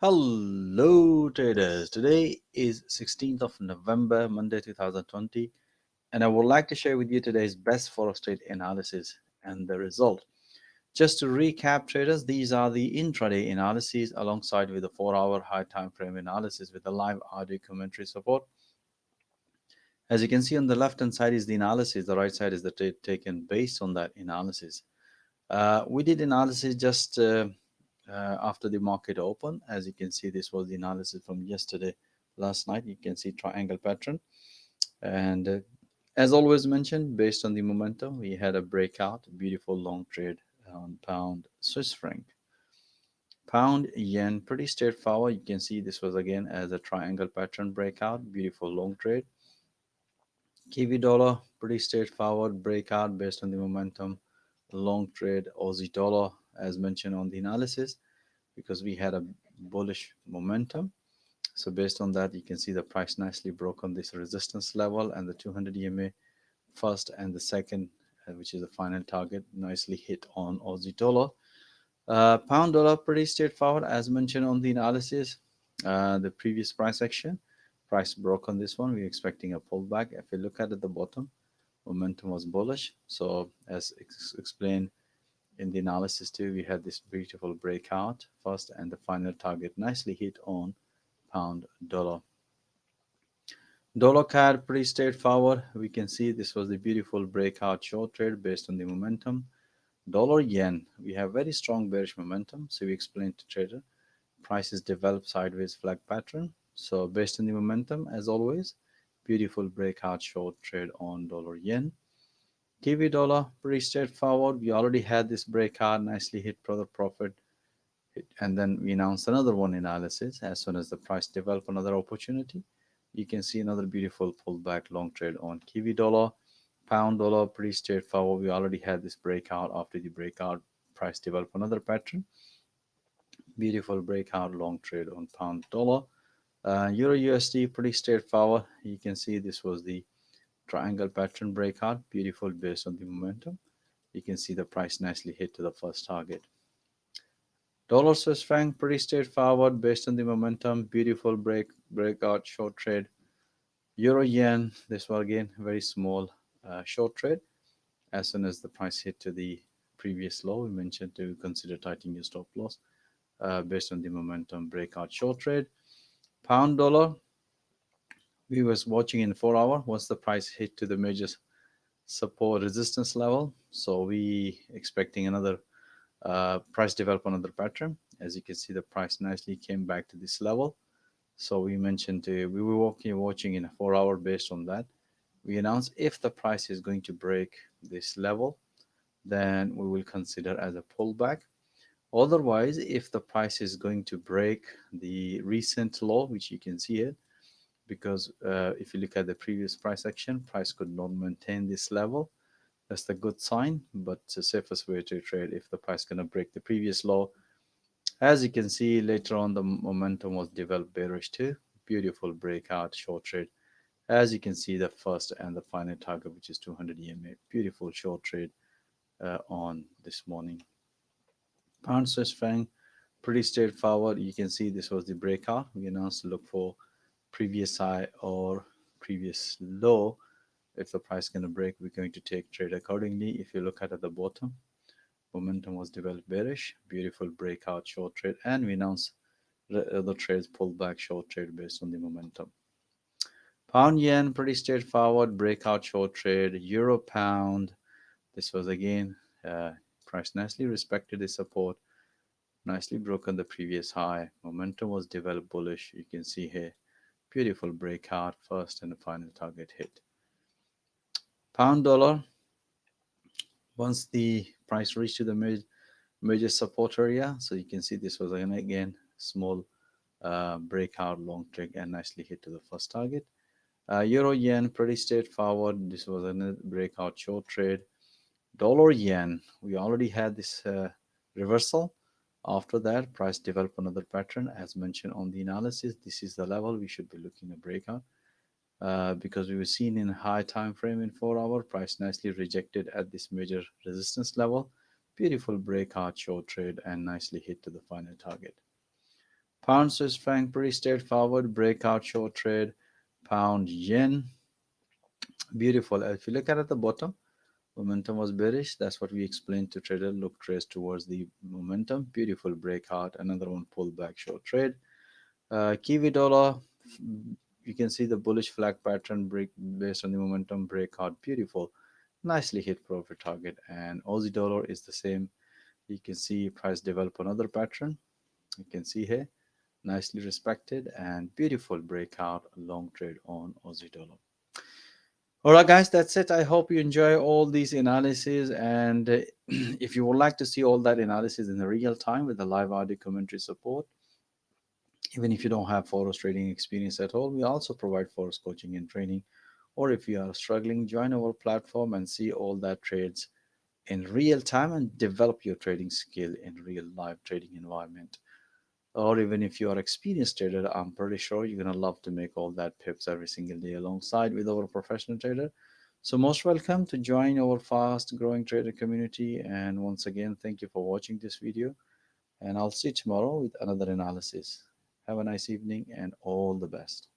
Hello traders, today is 16th of November, Monday 2020, and I would like to share with you today's best forex trade analysis and the result. Just to recap traders, these are the intraday analyses alongside with the 4-hour high time frame analysis with the live audio commentary support. As you can see on the left hand side is the analysis, the right side is the trade taken based on that analysis. We did analysis just after the market open. As you can see, this was the analysis from yesterday, last night. You can see triangle pattern. And as always mentioned, based on the momentum, we had a breakout, beautiful long trade on pound Swiss franc. Pound yen, pretty straightforward. You can see this was again as a triangle pattern breakout, beautiful long trade. Kiwi dollar, pretty straightforward breakout based on the momentum, long trade. Aussie dollar, as mentioned on the analysis, because we had a bullish momentum. So based on that, you can see the price nicely broke on this resistance level and the 200 EMA first and the second, which is the final target, nicely hit on Aussie dollar. Pound dollar, pretty straightforward as mentioned on the analysis. The previous price action, price broke on this one. We're expecting a pullback. If you look at the bottom, momentum was bullish. So as explained in the analysis too, we had this beautiful breakout first and the final target nicely hit on pound dollar. Dollar CAD, pretty straightforward. We can see this was the beautiful breakout short trade based on the momentum. Dollar yen, we have very strong bearish momentum. So we explained to trader, prices develop sideways flag pattern. So based on the momentum, as always, beautiful breakout short trade on dollar yen. Kiwi dollar, pretty straightforward. We already had this breakout, nicely hit product profit, and then we announced another one analysis. As soon as the price develop another opportunity, you can see another beautiful pullback long trade on Kiwi dollar. Pound dollar, pretty straightforward. We already had this breakout. After the breakout, price develop another pattern. Beautiful breakout long trade on pound dollar. Euro USD, pretty straightforward. You can see this was the triangle pattern breakout, beautiful based on the momentum. You can see the price nicely hit to the first target. Dollar Swiss franc, pretty straightforward based on the momentum, beautiful breakout short trade. Euro yen, this was again very small short trade. As soon as the price hit to the previous low, we mentioned to consider tightening your stop loss based on the momentum breakout short trade. Pound dollar, we was watching in 4 hour once the price hit to the major support resistance level. So we expecting another price develop another pattern. As you can see, the price nicely came back to this level. So we mentioned we were watching in a 4 hour. Based on that, we announced if the price is going to break this level, then we will consider as a pullback. Otherwise, if the price is going to break the recent low, which you can see it, because if you look at the previous price action, price could not maintain this level. That's the good sign, but the safest way to trade if the price gonna break the previous low. As you can see later on, the momentum was developed bearish too. Beautiful breakout short trade. As you can see, the first and the final target, which is 200 EMA. Beautiful short trade on this morning. Pound Swiss franc, pretty straightforward. You can see this was the breakout. We announced to look for previous high or previous low. If the price is going to break, we're going to take trade accordingly. If you look at the bottom, momentum was developed bearish, beautiful breakout short trade, and we announced the other trades pullback short trade based on the momentum. Pound yen, pretty straightforward, breakout short trade. Euro pound, this was again price nicely respected the support, nicely broken the previous high. Momentum was developed bullish. You can see here, beautiful breakout, first and the final target hit. Pound dollar, once the price reached to the major support area, so you can see this was again small breakout long trade and nicely hit to the first target. Euro yen, pretty straightforward. This was a breakout short trade. Dollar yen, we already had this reversal. After that, price developed another pattern as mentioned on the analysis. This is the level we should be looking at breakout. Because we were seen in a high time frame in 4 hour, price nicely rejected at this major resistance level. Beautiful breakout short trade and nicely hit to the final target. Pound Swiss franc, pretty straightforward. Breakout short trade. Pound yen, beautiful. If you look at the bottom, momentum was bearish. That's what we explained to trader. Look, trace towards the momentum. Beautiful breakout. Another one pullback short trade. Kiwi dollar, you can see the bullish flag pattern break based on the momentum breakout. Beautiful. Nicely hit profit target. And Aussie dollar is the same. You can see price develop another pattern. You can see here. Nicely respected and beautiful breakout long trade on Aussie dollar. All right, guys, that's it. I hope you enjoy all these analyses. And if you would like to see all that analysis in the real time with the live audio commentary support, even if you don't have Forex trading experience at all, we also provide Forex coaching and training. Or if you are struggling, join our platform and see all that trades in real time and develop your trading skill in real live trading environment. Or even if you are experienced trader, I'm pretty sure you're gonna love to make all that pips every single day alongside with our professional trader. So most welcome to join our fast growing trader community. And once again, thank you for watching this video. And I'll see you tomorrow with another analysis. Have a nice evening and all the best.